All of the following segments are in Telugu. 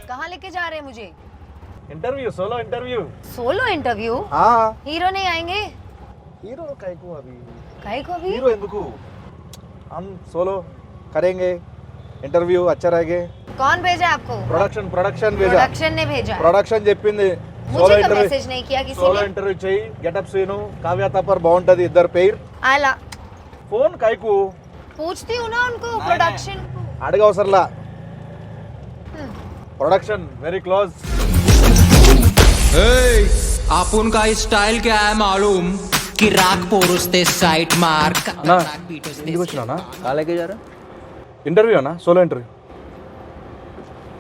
कहाँ लेके जा रहे हैं मुझे? Interview, solo interview. Solo interview? हाँ। हीरो नहीं आएंगे? हीरो काहे को अभी? काहे को अभी? हीरो ఎందుకు? हम सोलो करेंगे इंटरव्यू अच्छा रहेगा। कौन भेजा आपको? प्रोडक्शन भेजा। प्रोडक्शन ने भेजा। ప్రొడక్షన్ చెప్పింది मुझे तो मैसेज नहीं किया किसी సోలో ने। ఇంటర్వ్యూ చెయ్యి, గెటప్ సీను, కావ్య తప్పర్ బాగుంటది, ఇద్దరు పేర్ आला ఫోన్ కాయకు पूछती हूँ ना उनको प्रोडक्शन को। అడగవసరలా। Production very close. आपण का स्टाइल क्या है मालूम कि राग पोरुस्ते साइट मार्क ना ఇంటికి వచ్చినానా? కాలేకే జారా ఇంటర్వ్యూ అన్నా, సోలో ఇంటర్వ్యూ।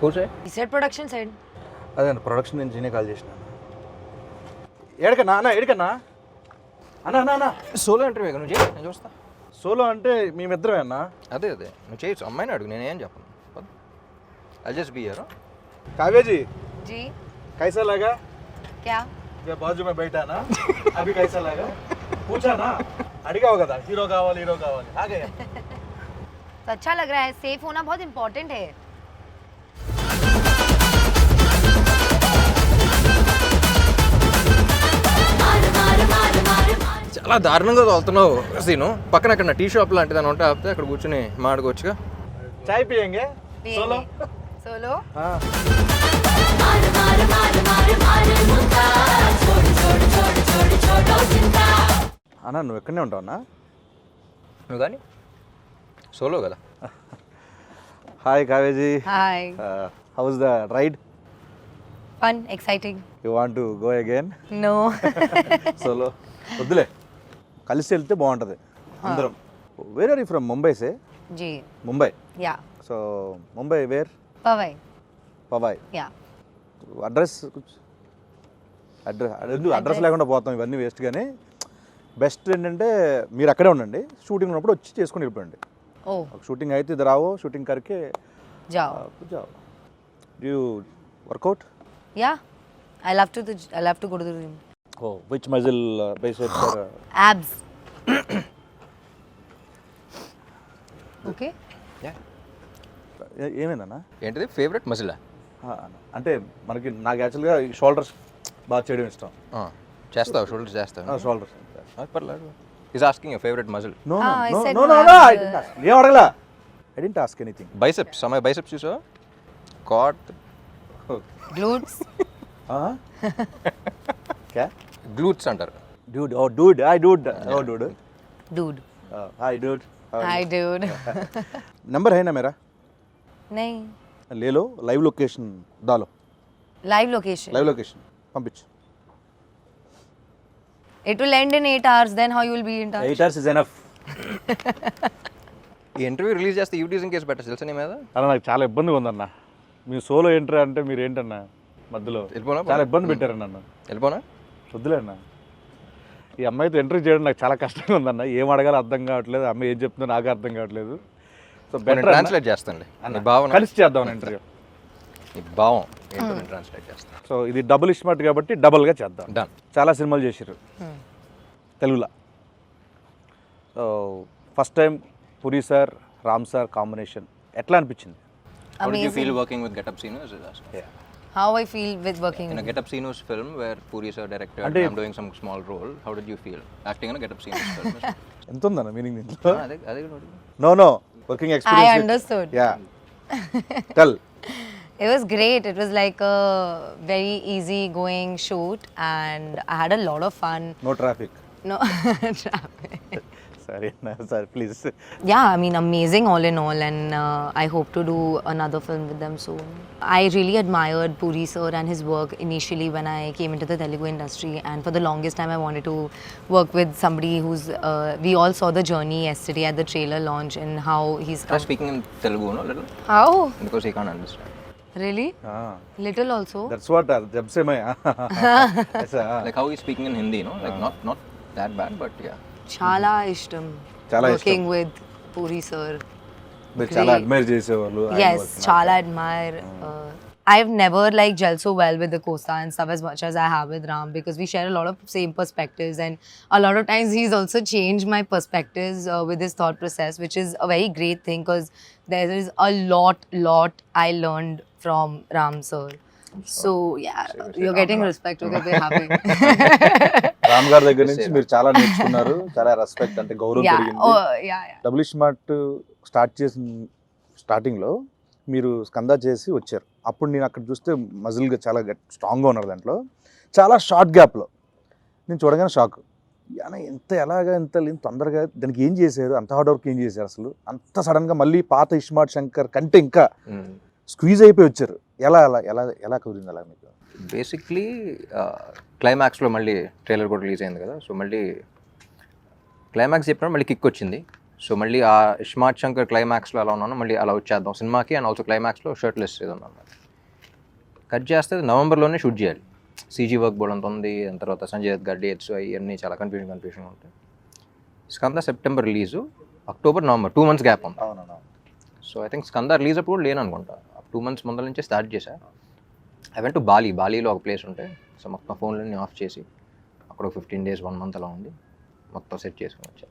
కూసే He said production side. అదే అన్న, ప్రొడక్షన్ నుంచి నేనే కాల్ చేసిన। ఏడకన్నా అన్న, ఏడకన్నా అన్న అన్న అన్న సోలో ఇంటర్వ్యూ నువ్వు చేయి, నేను చూస్తా. సోలో అంటే మేమిద్దరమే అన్న। అదే నువ్వు చేయొచ్చు, అమ్మాయిని అడుగు, నేనేం చెప్పను. I just be here. Kavya ji जी कैसा लगा? क्या? मैं बाजू में बैठा ना, अभी कैसा लगा? पूछा ना, अड़गा होगा था हीरो कावाली आ गया। तो अच्छा लग रहा है। सेफ होना बहुत इम्पोर्टेंट है। చాలా దారుణంగా తోలుతున్నావు సీను. పక్కన అక్కడ టీ షాప్ లాంటిది అని ఉంటే ఆపితే అక్కడ కూర్చొని మాడుకోవచ్చుగా. चाय पियेंगे? सोलो? सोलो? हाँ। అన్నా నువ్వు ఎక్కడనే ఉంటావు అన్నా? నువ్వు కానీ సోలో కదా. హాయ్ కావేజీ, hi. How's the ride? Fun exciting. You want to go again? No. Solo వద్దులే, కలిసి వెళ్తే బాగుంటుంది అందరం. Where are you from? Mumbai సే? जी Mumbai. Yeah so Mumbai where? Powai Powai. Yeah address address లేకుండా పోతాం, ఇవన్నీ వేస్ట్. కానీ బెస్ట్ ఏంటంటే మీరు అక్కడే ఉండండి, షూటింగ్ ఉన్నప్పుడు వచ్చి చేసుకుని వెళ్ళిపోండి. ओ షూటింగ్ అయితే ఇది రావో, షూటింగ్ కరికే जाओ। जाओ। Do you workout? या I love to go to the gym. Oh, which muscle bicep or abs। Okay ఏమైందన్నా? ఏంటిది ఫేవరెట్ మజిలా? అంటే మనకి నాకు యాక్చువల్గా షోల్డర్స్ బాగా చేయడం ఇష్టం. చేస్తావు షోల్డర్ చేస్తావు? షోల్డర్స్ పర్లేదు. Is asking your favourite muscle. No I no said no no, no abs. I didn't ask. ఏం అడగలా? I didn't ask anything. Biceps, అమ్మాయి బైసెప్స్ చూసావా? కాట్ గ్లూట్స్। క్యా? గ్లూట్స్ అంటారు. Dude, oh dude, hi dude. Oh dude. Dude. Hi dude. Hi dude. Number है ना मेरा? नहीं। ले लो, लाइव लोकेशन डालो. Live location. लाइव लोकेशन పంపించు. It will end in 8 hours. Then how you will be in touch? 8 hours is enough. ఈ ఇంటర్వ్యూ రిలీజ్ చేస్తే యూటీజింగ్ కేసు పెట్టచ్చు తెలుసా నీ మీద? అలా నాకు చాలా ఇబ్బందిగా ఉందన్న. మీ సోలో ఎంట్రీ అంటే మీరు ఏంటన్నా మధ్యలో వెళ్ళిపోనా? చాలా ఇబ్బంది పెట్టారన్న నన్ను. వెళ్ళిపోనా? వద్దులే అన్న, ఈ అమ్మాయితో ఎంట్రీ చేయడం నాకు చాలా కష్టంగా ఉందన్న. ఏం అడగాలో అర్థం కావట్లేదు, అమ్మాయి ఏం చెప్తుందో నాకు అర్థం కావట్లేదు. సో బెటర్ ట్రాన్స్లేట్ చేస్తాను నీ భావన, కలిసి చేద్దాం ఇంటర్వ్యూ. నీ భావం ఏంటో నేను ట్రాన్స్లేట్ చేస్తాను. సో ఇది డబుల్ స్మార్ట్ కాబట్టి డబుల్గా చేద్దాం. డన్. చాలా సినిమాలు చేసారు తెలుగులో. సో ఫస్ట్ టైం పురి సార్ రామ్ సార్ కాంబినేషన్ ఎట్లా అనిపించింది? How did you feel Amazing. working with Get Up Sinos? How I feel with working. In a Get Up Sinos film where Puri sir directed and I'm doing some small role, how did you feel acting in a Get Up Sinos film? ఎంత ఉందన్న మీనింగ్ దీంట్లో? అదే no no working I experience. understood. Yeah tell. It was great. It was like a very easy going shoot and I had a lot of fun. No traffic. No traffic. సరే sir please. Yeah, I mean, amazing all in all, and I hope to do another film with them soon. I really admired Puri sir and his work initially when I came into the Telugu industry, and for the longest time I wanted to work with somebody who's, we all saw the journey yesterday at the trailer launch and how he's Try speaking in Telugu, no, little? How? Because he can't understand. Really? Little also? That's what జబ్ సే మై Like how he's speaking in Hindi, no? Like not that bad, but yeah. Chala ishtam. Chala working with Puri sir. మీరు చాలా అడ్మైర్ చేసేవాళ్ళు. Yes, chala admire. I've never like gelled so well with the Costa and stuff as much as I have with Ram, because we share a lot of same perspectives, and a lot of times he's also changed my perspectives with his thought process, which is a very great thing, because there is a lot I learned from Ram sir. So yeah, you're getting respect because we're having. Ram గారి దగ్గర నుంచి మీరు చాలా నేర్చుకున్నారు, చాలా రెస్పెక్ట్ అంటే గౌరవం Yeah, పెరిగింది. oh yeah. Double smart start చేసిన స్టార్టింగ్లో మీరు స్కంద చేసి వచ్చారు. అప్పుడు నేను అక్కడ చూస్తే మజిల్గా చాలా స్ట్రాంగ్గా ఉన్నారు. దాంట్లో చాలా షార్ట్ గ్యాప్లో నేను చూడగానే షాక్. ఎంత ఎలాగా ఎంత తొందరగా దానికి ఏం చేశారు, అంత హార్డ్ వర్క్ ఏం చేశారు అసలు, అంత సడన్గా మళ్ళీ పాత ఇస్మార్ట్ శంకర్ కంటే ఇంకా స్క్వీజ్ అయిపోయి వచ్చారు. ఎలా ఎలా ఎలా ఎలా కుదిరింది అలా మీకు? బేసిక్లీ క్లైమాక్స్లో మళ్ళీ ట్రైలర్ కూడా రిలీజ్ అయింది కదా, సో మళ్ళీ క్లైమాక్స్ చెప్పినప్పుడు మళ్ళీ కిక్ వచ్చింది. సో మళ్ళీ ఆ ఇస్మార్ట్ శంకర్ క్లైమాక్స్లో ఎలా ఉన్నానో మళ్ళీ అలా వచ్చేద్దాం సినిమాకి, అండ్ ఆల్సో క్లైమాక్స్లో షర్ట్లెస్ ఏదో ఉన్నాను. కట్ చేస్తే నవంబర్లోనే షూట్ చేయాలి. సీజీ వర్క్ బోర్డ్ అంత ఉంది, దాని తర్వాత సంజయ్ దత్ గారి డేట్స్ అవన్నీ చాలా కన్ఫ్యూషన్ ఉంటాయి. Skanda September release, October November 2 months gap ఉంది. అవునవును. So I think Skanda release అప్పుడు లేను అనుకుంటా. 2 months ముందర నుంచే స్టార్ట్ చేశా. ఐ వెంట్ టు బాలీలో ఒక ప్లేస్ ఉంటే, సో మొత్తం ఫోన్లన్నీ ఆఫ్ చేసి అక్కడ 15 days 1 month అలా ఉంది, మొత్తం సెట్ చేసుకుని వచ్చా.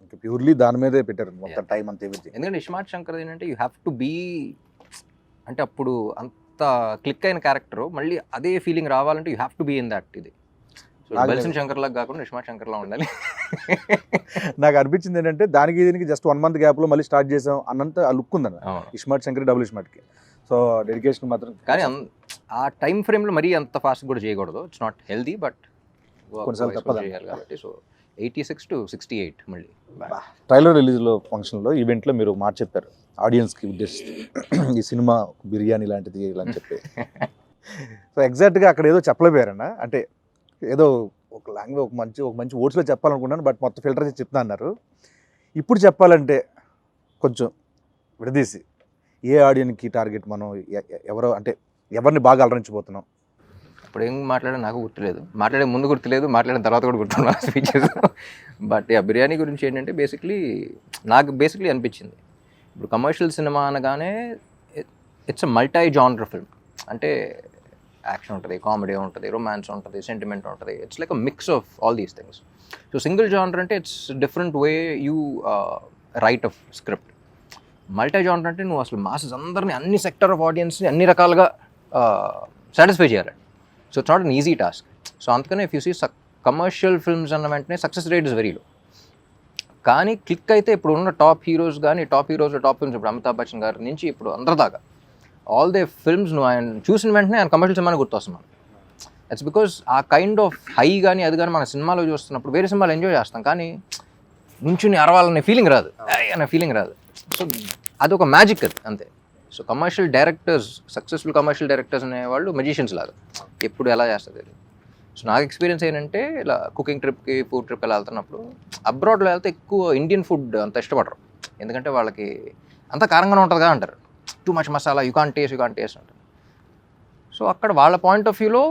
ఇంకా ప్యూర్లీ దాని మీదే పెట్టారు మొత్తం టైం అంతా ఎవ్రీథింగ్. ఎందుకంటే ఇస్మార్ట్ శంకర్ ఏంటంటే యూ హ్యావ్ టు బీ, అంటే అప్పుడు అంత క్లిక్ అయిన క్యారెక్టర్ మళ్ళీ అదే ఫీలింగ్ రావాలంటే you have to be in that. ఇది బల్సన్ శంకర్ లాగా కాకుండా ఇస్మార్ట్ శంకర్లా ఉండాలి. నాకు అనిపించింది ఏంటంటే దానికి దీనికి జస్ట్ 1 month గ్యాప్లో మళ్ళీ స్టార్ట్ చేసాం అన్నంత ఆ లుక్ ఉందన్న ఇస్మార్ట్ శంకర్ డబుల్ ఇస్మార్ట్కి. సో డెడికేషన్ మాత్రం, కానీ ఆ టైం ఫ్రేమ్లో మరీ అంత ఫాస్ట్ కూడా చేయకూడదు. ఇట్స్ నాట్ హెల్దీ, బట్ కొన్నిసార్లు తప్పదు చేయాలి కాబట్టి. సో 86 to 68 మళ్ళీ ట్రైలర్ రిలీజ్లో ఫంక్షన్లో ఈవెంట్లో మీరు మాట చెప్పారు ఆడియన్స్కి ఉద్దేశిస్తూ, ఈ సినిమా బిర్యానీ లాంటిది ఇలా అని చెప్పి. సో ఎగ్జాక్ట్గా అక్కడ ఏదో చెప్పలేకపోయారన్న, అంటే ఏదో ఒక లాంగ్వేజ్ ఒక మంచి వర్డ్స్లో చెప్పాలనుకున్నాను, బట్ మొత్తం ఫిల్టర్ చేసి చెప్తా అన్నారు. ఇప్పుడు చెప్పాలంటే కొంచెం విడదీసి ఏ ఆడియన్కి టార్గెట్, మనం ఎవరో అంటే ఎవరిని బాగా అలరించిపోతున్నాం? ఇప్పుడు ఏం మాట్లాడా నాకు గుర్తులేదు, మాట్లాడే ముందు గుర్తులేదు, మాట్లాడిన తర్వాత కూడా గుర్తున్నాను స్పీచెస్. బట్ బిర్యానీ గురించి ఏంటంటే నాకు బేసిక్లీ అనిపించింది, ఇప్పుడు కమర్షియల్ సినిమా అనగానే it's a multi genre film. అంటే యాక్షన్ ఉంటుంది, కామెడీ ఉంటుంది, రొమాన్స్ ఉంటుంది, సెంటిమెంట్ ఉంటుంది. It's like a mix of all these things. So single genre అంటే it's different way you write of script. Multi genre అంటే నువ్వు అసలు మాసెస్ అందరినీ, అన్ని సెక్టర్ ఆఫ్ ఆడియన్స్ని అన్ని రకాలుగా సాటిస్ఫై చేయాలి. So it's not an easy task. So అందుకనే if you see commercial films అన్న వెంటనే success rate is very low. కానీ క్లిక్ అయితే ఇప్పుడు ఉన్న టాప్ హీరోస్ కానీ, టాప్ హీరోస్లో టాప్ ఫిల్మ్స్, ఇప్పుడు అమితాబ్ బచ్చన్ గారి నుంచి ఇప్పుడు అందరి దాకా ఆల్ దే ఫిల్మ్స్ నువ్వు ఆయన చూసిన వెంటనే ఆయన కమర్షియల్ సినిమాని గుర్తొస్తున్నాను. ఇట్స్ బికాస్ ఆ కైండ్ ఆఫ్ హై కానీ అది కానీ మన సినిమాలో చూస్తున్నప్పుడు వేరే సినిమాలు ఎంజాయ్ చేస్తాం, కానీ నుంచుని అరవాలనే ఫీలింగ్ రాదు, అనే ఫీలింగ్ రాదు. సో అదొక మ్యాజిక్ అది అంతే. So commercial directors, successful commercial directors అనేవాళ్ళు మెజిషియన్స్ లాగా, ఎప్పుడు ఎలా చేస్తుంది. సో నాకు ఎక్స్పీరియన్స్ ఏంటంటే, ఇలా కుకింగ్ ట్రిప్కి, ఫుడ్ ట్రిప్ ఎలా వెళ్తున్నప్పుడు అబ్రాడ్లో వెళ్తే ఎక్కువ ఇండియన్ ఫుడ్ అంత ఇష్టపడరు, ఎందుకంటే వాళ్ళకి అంత కారంగానే ఉంటుంది కదా అంటారు, too much masala, you can't taste అంటారు. సో అక్కడ వాళ్ళ పాయింట్ ఆఫ్ వ్యూలో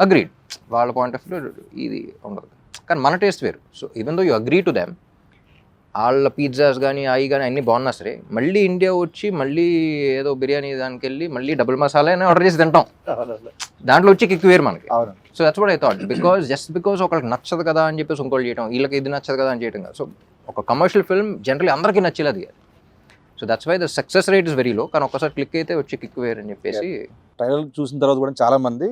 అగ్రీడ్, వాళ్ళ పాయింట్ ఆఫ్ వ్యూలో ఇది ఉండదు, కానీ మన టేస్ట్ వేరు. So even though you agree to them, వాళ్ళ పిజ్జాస్ కానీ అవి కానీ అన్నీ బాగున్నా సరే, మళ్ళీ ఇండియా వచ్చి మళ్ళీ ఏదో బిర్యానీ దానికి వెళ్ళి మళ్ళీ డబుల్ మసాలా అని ఆర్డర్ చేసి తింటాం, దాంట్లో వచ్చి కిక్ వేరు మనకి. So that's what I thought, because ఒకరికి నచ్చదు కదా అని చెప్పేసి ఇంకోటి చేయడం, వీళ్ళకి ఇది నచ్చదు కదా అని చేయడం కాదు. సో ఒక కమర్షియల్ ఫిల్మ్ జనరల్లీ అందరికీ నచ్చేలా తీయాలి. So that's why the success rate is very low, కానీ ఒక్కసారి క్లిక్ అయితే వచ్చి కిక్ వేరు అని చెప్పేసి. ట్రైలర్ చూసిన తర్వాత కూడా చాలామంది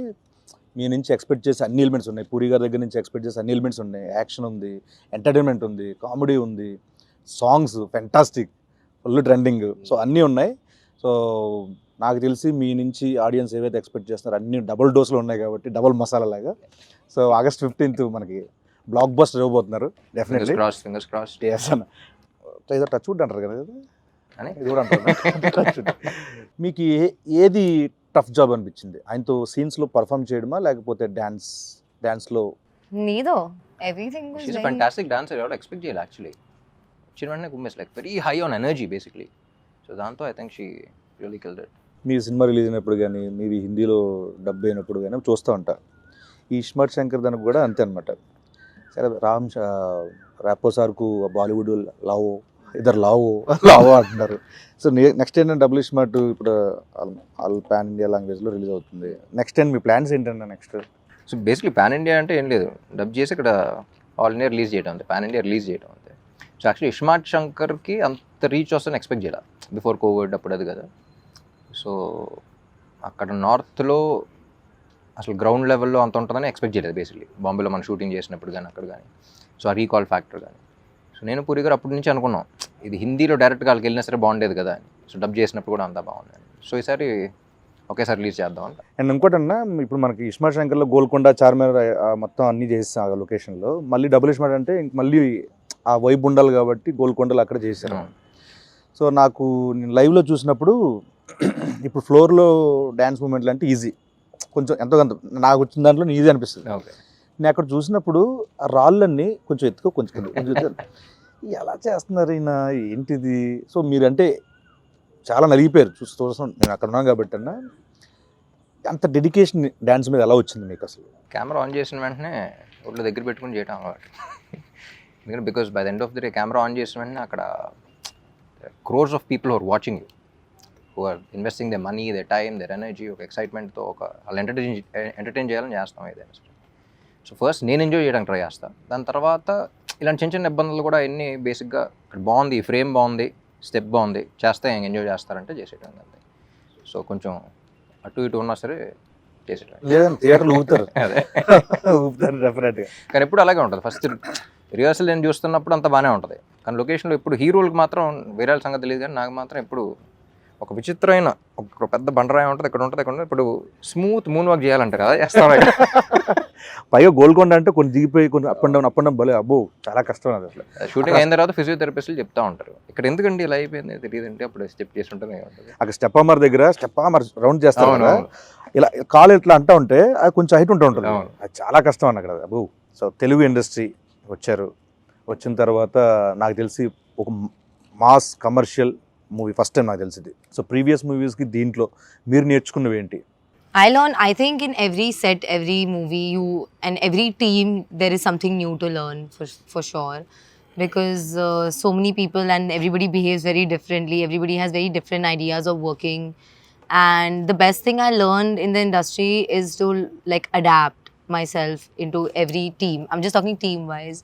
మీ నుంచి ఎక్స్పెక్ట్ చేసే అన్ని ఎలిమెంట్స్ ఉన్నాయి, పూరి గారి దగ్గర నుంచి ఎక్స్పెక్ట్ చేసే అన్ని ఎలిమెంట్స్ ఉన్నాయి, యాక్షన్ ఉంది, ఎంటర్టైన్మెంట్ ఉంది, కామెడీ ఉంది, songs fantastic, full trending, so అన్నీ ఉన్నాయి. సో నాకు తెలిసి మీ నుంచి ఆడియన్స్ ఏవైతే ఎక్స్పెక్ట్ చేస్తున్నారో అన్ని డబుల్ డోస్లో ఉన్నాయి కాబట్టి, డబుల్ మసాలా లాగా. సో August 15th మనకి బ్లాక్ బస్టర్ ఇవ్వబోతున్నారు డెఫినెట్లీ. Fingers cross. అన్న ఏదో టచ్ వుడ్ అంటారు కదా, ఇది కూడా అంటారు. మీకు ఏది టఫ్ జాబ్ అనిపించింది ఆయనతో సీన్స్లో పర్ఫామ్ చేయడమా, లేకపోతే డాన్స్లో? Neither. Everything was She's a very... fantastic dancer. I would expect jail actually. She was like very high on energy basically. So దాంతో I think she really killed it. Me cinema release అయినప్పుడు కానీ, మీవి హిందీలో డబ్ అయినప్పుడు కానీ చూస్తూ ఉంటా. ఈ ఇస్మార్ట్ శంకర్ దానికి కూడా అంతే అనమాట. సరే, రాపో సార్కు బాలీవుడ్ లవ్ ఇద్దరు లావో అంటున్నారు. సో నెక్స్ట్ ఏంటంటే డబుల్ స్మార్ట్ ఇప్పుడు ఆల్ పాన్ ఇండియా లాంగ్వేజ్లో రిలీజ్ అవుతుంది. నెక్స్ట్ ఏంటి మీ ప్లాన్స్ ఏంటంటే next? So basically pan India అంటే ఏం లేదు, డబ్ చేసి ఇక్కడ ఆల్ ఇండియా రిలీజ్ చేయడం అంతే, పాన్ ఇండియా రిలీజ్ చేయడం అంతే. సో యాక్చువల్లీ ఇస్మార్ట్ శంకర్కి అంత రీచ్ వస్తుందని ఎక్స్పెక్ట్ చేయాలి బిఫోర్ కోవిడ్ అప్పుడు అది కదా. సో అక్కడ నార్త్లో అసలు గ్రౌండ్ లెవెల్లో అంత ఉంటుందని ఎక్స్పెక్ట్ చేయలేదు బేసిక్లీ, బాంబేలో మనం షూటింగ్ చేసినప్పుడు కానీ అక్కడ కానీ. సో ఆ రీకాల్ ఫ్యాక్టర్ కానీ. సో నేను పూరి గారు అప్పటి నుంచి అనుకున్నాం ఇది హిందీలో డైరెక్ట్గా వాళ్ళకి వెళ్ళినా సరే బాగుండేది కదా అని. సో డబ్ చేసినప్పుడు కూడా అంతా బాగుంది. సో ఈసారి ఒకేసారి రిలీజ్ చేద్దాం అంట. అండ్ ఇంకోటన్నా ఇప్పుడు మనకి ఇస్మార్ట్ శంకర్లో గోల్కొండ, చార్మినార్ మొత్తం అన్నీ చేస్తాం ఆ లొకేషన్లో. మళ్ళీ డబుల్ ఇస్మార్ట్ అంటే ఇంక మళ్ళీ ఆ వైబ్ ఉండాలి కాబట్టి గోల్కొండలో అక్కడ చేశాను. సో నాకు నేను లైవ్లో చూసినప్పుడు ఇప్పుడు ఫ్లోర్లో డ్యాన్స్ మూమెంట్లు అంటే ఈజీ, కొంచెం ఎంతో కొంత నాకు వచ్చిన దాంట్లో ఈజీ అనిపిస్తుంది. ఓకే, నేను అక్కడ చూసినప్పుడు ఆ రాళ్ళన్నీ కొంచెం ఎత్తుకో కొంచెం ఎలా చేస్తున్నారు ఈయన ఏంటిది. సో మీరంటే చాలా నలిగిపోయారు చూస్తాం, నేను అక్కడ ఉన్నాను కాబట్టి అన్న. అంత డెడికేషన్ డ్యాన్స్ మీద ఎలా వచ్చింది మీకు అసలు? కెమెరా ఆన్ చేసిన వెంటనే ఒళ్ళు దగ్గర పెట్టుకుని చేయటం అలవాటు. ఎందుకంటే because by the end of the day camera on చేసిన వెంటనే అక్కడ crores of people are watching you, who are investing the money, the time, their energy, ఒక ఎక్సైట్మెంట్తో వాళ్ళు ఎంటర్టైన్ చేయాలని చేస్తాం ఏదైనా. సో ఫస్ట్ నేను ఎంజాయ్ చేయడానికి ట్రై చేస్తాను. దాని తర్వాత ఇలాంటి చిన్న చిన్న ఇబ్బందులు కూడా ఎన్ని బేసిక్గా ఇక్కడ బాగుంది, ఈ ఫ్రేమ్ బాగుంది, స్టెప్ బాగుంది, చేస్తే ఎంజాయ్ చేస్తారంటే చేసేయడం అంతే. సో కొంచెం అటు ఇటు ఉన్నా సరే చేసేయడం. లేదంటే థియేటర్లు ఊపుతారు, అదే ఊపుతారు డెఫినెట్గా. కానీ ఎప్పుడు అలాగే ఉంటుంది. ఫస్ట్ రిహార్సల్ నేను చూస్తున్నప్పుడు అంత బాగానే ఉంటుంది, కానీ లొకేషన్లో ఇప్పుడు హీరోలకు మాత్రం వేరే వాళ్ళ సంగతి తెలియదు, కానీ నాకు మాత్రం ఎప్పుడు ఒక విచిత్రమైన ఒక పెద్ద బండరాయి ఉంటుంది, ఇక్కడ ఉంటుంది, ఇక్కడ ఉంటుంది. ఇప్పుడు స్మూత్ మూన్ వాక్ చేయాలంటారు కదా, చేస్తాను. పైగా గోల్కొండ అంటే కొన్ని దిగిపోయి కొన్ని అప్ అండ్ డౌన్ భలే అబ్బో చాలా కష్టం అది అసలు. షూటింగ్ అయిన తర్వాత ఫిజియోథెరపిస్టులు చెప్తా ఉంటారు ఇక్కడ ఎందుకండి ఇలా అయిపోయింది తెలియదంటే అప్పుడు స్టెప్ చేస్తుంటేనే ఉంటుంది. అక్కడ స్టెప్ అమర్ దగ్గర స్టెప్ అమర్ రౌండ్ చేస్తాం కదా, ఇలా కాలు ఇట్లా అంటా ఉంటే అది కొంచెం హైట్ ఉంటుంది, అది చాలా కష్టం అన్న అక్కడ అబ్బో. సో తెలుగు ఇండస్ట్రీ వచ్చారు, వచ్చిన తర్వాత నాకు తెలిసి ఒక mass commercial movie first time నాకు తెలిసింది. సో ప్రీవియస్ మూవీస్కి దీంట్లో మీరు నేర్చుకున్నవి ఏంటి? I learn, I think in every set, every movie, and every team, there is something new to learn for sure. Because so many people and everybody behaves very differently. Everybody has very different ideas of working. And the best thing I learned in the industry is to like adapt myself into every team. I'm just talking team wise.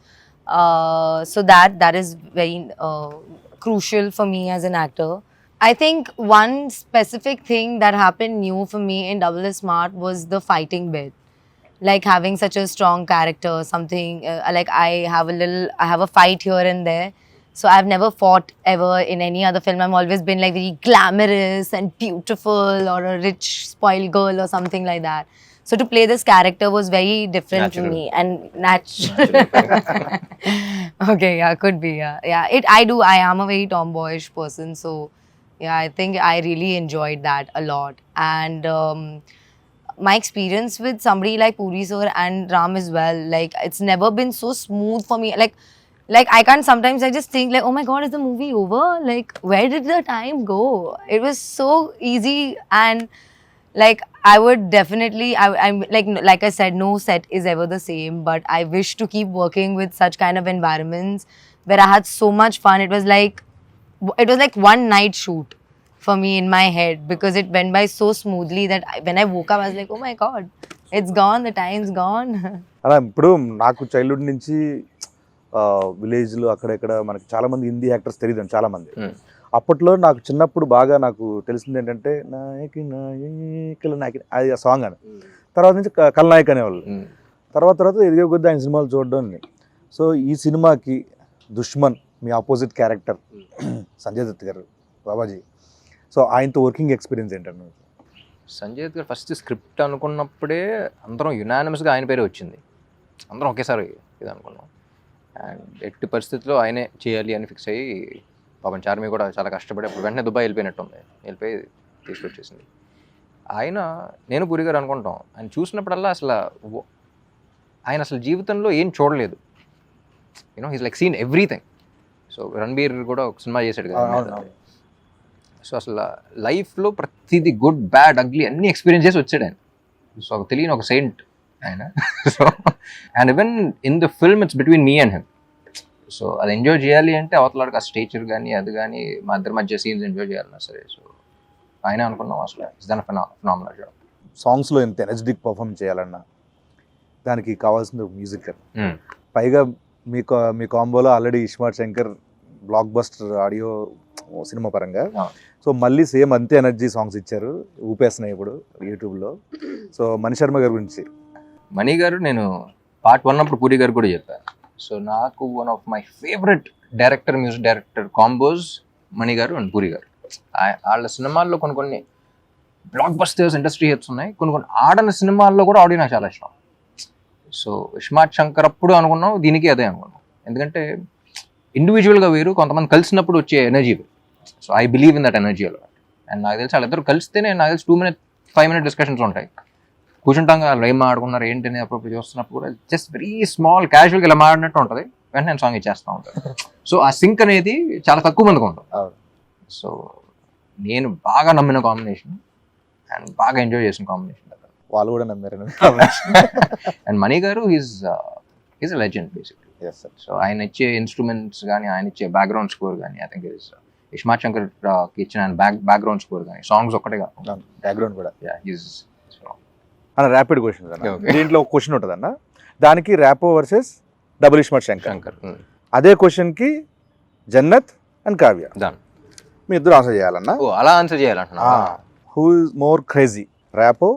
So that is very crucial for me as an actor. I think one specific thing that happened new for me in Double Smart was the fighting bit. Like having such a strong character, something like I have a fight here and there. So I've never fought ever in any other film. I've always been like very glamorous and beautiful or a rich spoiled girl or something like that. So to play this character was very different for me and natural. Okay, yeah, could be, yeah. I am a very tomboyish person, so yeah, I think I really enjoyed that a lot. And my experience with somebody like Puri sir and Ram as well, like it's never been so smooth for me. Like I can't, sometimes I just think like, oh my god, is the movie over? Like where did the time go? It was so easy, and like I would definitely, I'm like I said, no set is ever the same, but I wish to keep working with such kind of environments where I had so much fun. It was like one night shoot for me in my head, because it went by so smoothly that when I woke up I was like, oh my god, it's gone, the time's gone. అలా ఇప్పుడు నాకు చైల్డ్హుడ్ నుంచి విలేజ్లో అక్కడెక్కడ మనకి చాలా మంది హిందీ యాక్టర్స్ తెలియదు చాలా మంది. అప్పట్లో నాకు చిన్నప్పుడు బాగా నాకు తెలిసింది ఏంటంటే నాయకి నాయకుల నాయకి అది ఆ సాంగ్ అని, తర్వాత నుంచి కల్నాయక్ అనేవాళ్ళు, తర్వాత ఎదిగే కొద్దీ ఆయన సినిమాలు చూడడం. సో ఈ సినిమాకి దుష్మన్ మీ ఆపోజిట్ క్యారెక్టర్ సంజయ్ దత్ గారు, బాబాజీ, సో ఆయనతో వర్కింగ్ ఎక్స్పీరియన్స్ ఏంటన్నా? సంజయ్ దత్ గారు ఫస్ట్ స్క్రిప్ట్ అనుకున్నప్పుడే అందరం యునానిమస్గా ఆయన పేరే వచ్చింది, అందరం ఒకేసారి ఇది అనుకున్నాం. అండ్ ఎట్టి పరిస్థితుల్లో ఆయనే చేయాలి అని ఫిక్స్ అయ్యి, పాపం చార్మి కూడా చాలా కష్టపడి అప్పుడు వెంటనే దుబాయ్ వెళ్ళిపోయినట్టుంది, వెళ్ళిపోయి తీసుకొచ్చేసింది. నేను పూరి గారు అనుకుంటాం, ఆయన చూసినప్పుడల్లా ఆయన అసలు జీవితంలో ఏం చూడలేదు, he's like seen everything. So Ranbir కూడా ఒక సినిమా చేశాడు కదా, సో అసలు లైఫ్లో ప్రతిదీ గుడ్ బ్యాడ్ అగ్లీ అన్ని ఎక్స్పీరియన్స్ చేసి వచ్చాడు ఆయన. సో తెలియని ఒక సెయింట్ ఆయన. So and even in the film it's between me and him. So అది ఎంజాయ్ చేయాలి అంటే అవతలాడికి ఆ స్టేచర్ కానీ అది కానీ మా ఇద్దరి మధ్య సీన్స్ ఎంజాయ్ చేయాలన్నా సరే. సో ఆయన అనుకున్నాం అసలు ఇస్ దన్ ఫినామినల్ జాబ్. సాంగ్స్లో ఎంత ఎనర్జెటిక్ పర్ఫామ్ చేయాలన్నా దానికి కావాల్సిన మ్యూజిక్. పైగా మీ కాంబోలో already iSmart Shankar blockbuster audio cinema పరంగా. సో మళ్ళీ సేమ్ అంతే ఎనర్జీ సాంగ్స్ ఇచ్చారు, ఊపేస్తున్నాయి ఇప్పుడు యూట్యూబ్లో. సో మణి శర్మ గారి గురించి. మణి గారు నేను పార్ట్ 1 అప్పుడు పూరి గారు కూడా చెప్పాను. సో నాకు one of my favourite director, music director combos Mani గారు అండ్ పూరి గారు. వాళ్ళ సినిమాల్లో కొన్ని బ్లాక్ బస్టర్స్ ఇండస్ట్రీ హిట్స్ ఉన్నాయి, కొన్ని ఆడని సినిమాల్లో కూడా ఆడియో నాకు చాలా ఇష్టం. సో ఇస్మార్ట్ శంకర్ అప్పుడు అనుకున్నాం, దీనికి అదే అనుకున్నాం. ఎందుకంటే ఇండివిజువల్గా వేరు, కొంతమంది కలిసినప్పుడు వచ్చే ఎనర్జీ వేరు. So I believe in that energy అలా. అండ్ నాకు తెలిసి వాళ్ళిద్దరు కలిస్తేనే నాకు తెలిసి 2-5 minute డిస్కషన్స్ ఉంటాయి. కూర్చుంటాం కదా, వాళ్ళు ఏం మాట్లాడుకున్నారు ఏంటి అని అప్పుడు చూస్తున్నప్పుడు కూడా జస్ట్ వెరీ స్మాల్ క్యాజువల్గా ఇలా మాడినట్టు ఉంటుంది. వెంటనే నేను సాంగ్ ఇచ్చేస్తూ ఉంటాను. సో ఆ సింక్ అనేది చాలా తక్కువ మందికి ఉంటుంది. సో నేను బాగా నమ్మిన కాంబినేషన్ అండ్ బాగా ఎంజాయ్ చేసిన కాంబినేషన్. వాళ్ళు కూడా నమ్మారు. అండ్ మణి గారు is a legend basically. So ఆయన ఇచ్చే ఇన్స్ట్రుమెంట్స్ కానీ, ఆయన ఇచ్చే బ్యాక్గ్రౌండ్ స్కోర్ కానీ, ఐ థింక్ ఇస్మార్ట్ శంకర్ ఇచ్చిన బ్యాక్గ్రౌండ్ స్కోర్ కానీ, సాంగ్స్ ఒక్కటే కాదు, బ్యాక్గ్రౌండ్ కూడా. అన్న ర్యాపిడ్ క్వశ్చన్ అన్న. దీంట్లో ఒక క్వశ్చన్ ఉంటుంది అన్న, దానికి ర్యాపో వర్సెస్ డబుల్ ఇస్మార్ట్ శంకర్. అదే క్వశ్చన్కి జన్నత్ అండ్ కావ్య, మీ ఇద్దరు ఆన్సర్ చేయాలన్నా. అలా ఆన్సర్ చేయాలంటున్నా. Who is more crazy, Rapo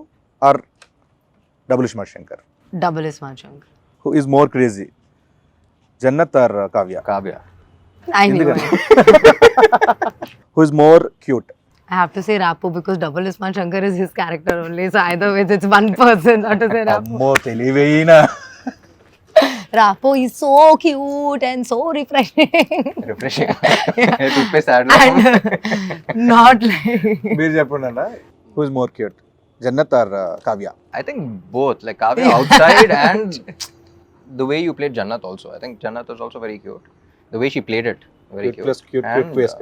or double iSmart Shankar? Double Ismail Shankar. Who is more crazy, Jannat or Kavya? I knew it. Who is more cute? I have to say Rapo because Double Ismail Shankar is his character only. So either way, it's one person not to say Rapo. అమ్మో తెలివైనా. Rapo is so cute and so refreshing. And not like. మీరు చెప్పండి అన్న, who is more cute, Jannat or Kavya? I think both, like Kavya outside and the way you played Jannat also. I think Jannat was also very cute. The way she played it, very cute. Plus cute, And, plus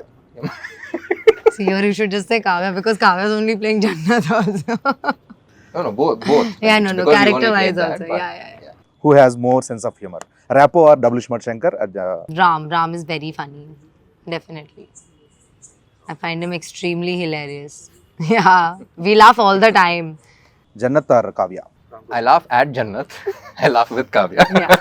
See, here you should just say Kavya because Kavya is only playing Jannat also. no, both. Yeah, It's no, because you only character played wise that, also. but- Yeah. Who has more sense of humor, Rapo or double Ismaart Shankar? Ram is very funny. Definitely. I find him extremely hilarious. Yeah, we laugh all the time. Jannat or Kavya? I laugh at Jannat. I laugh with Kavya. Yeah.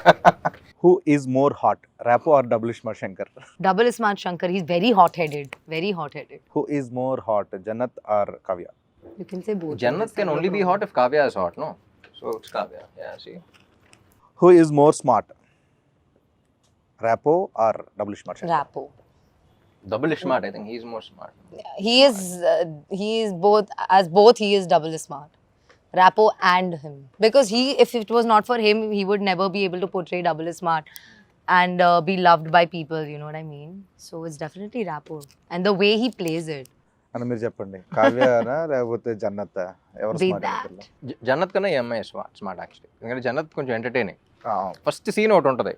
Who is more hot, Rapo or double Ismaart Shankar? Double Ismail Shankar, he's very hot-headed. Very hot-headed. Who is more hot, Jannat or Kavya? You can say both. Jannat can only be hot if Kavya is hot, no? So it's Kavya. Yeah, see. Who is more smart, Rapo or double Ismaart Shankar? Rapo. Double smart, I think he's more smart. He is both, he is double smart. Rapo and him. Because if it was not for him, he would never be able to portray double smart and be loved by people, you know what I mean? So it's definitely Rapo. And the way he plays it. అని మీరు చెప్పండి, కావ్యనా లేకపోతే జన్నత్? ఎవరు Be స్మార్ట్ that. అనుకుంటున్నారు? జన్నత్ కన్నా ఈ అమ్మాయి స్మార్ట్ యాక్చువల్లీ. ఎందుకంటే జన్నత్ కొంచెం ఎంటర్టైనింగ్. ఫస్ట్ సీన్ ఒకటి ఉంటుంది,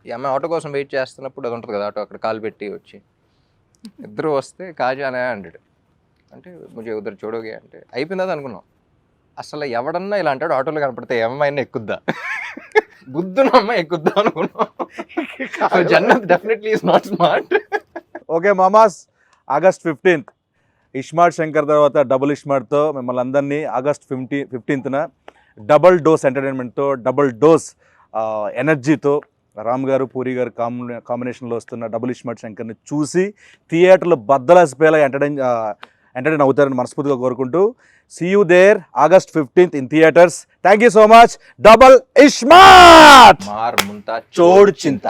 ఈ అమ్మాయి ఆటో కోసం వెయిట్ చేస్తున్నప్పుడు అది ఉంటుంది కదా, ఆటో అక్కడ కాలు పెట్టి వచ్చి ఇద్దరు వస్తే కాజానే అంటాడు, అంటే ముజే ఉద్దరు చూడోగే అంటే అయిపోయిందా అనుకున్నాం. అసలు ఎవడన్నా ఇలా అంటాడు, ఆటోలో కనపడితే ఏ అమ్మాయినా ఎక్కుద్దా, బుద్ధున అమ్మాయి ఎక్కుద్దా అనుకున్నాం. Jannat definitely is not smart. Okay మామాస్, August 15th ఇస్మార్ట్ శంకర్ తర్వాత డబుల్ ఇస్మార్ట్తో మిమ్మల్ని అందరినీ August 15th డబుల్ డోస్ ఎంటర్టైన్మెంట్తో, డబుల్ డోస్ ఎనర్జీతో రామ్ గారు పూరి గారు కాంబినేషన్లో వస్తున్న డబుల్ ఇస్మార్ట్ శంకర్ని చూసి థియేటర్లో బద్దలాసిపోయేలా ఎంటర్టైన్ అవుతారని మనస్ఫూర్తిగా కోరుకుంటూ, see you there August 15th in theaters. Thank you so much. Double ismart మార్ ముంతా చోడు చింత.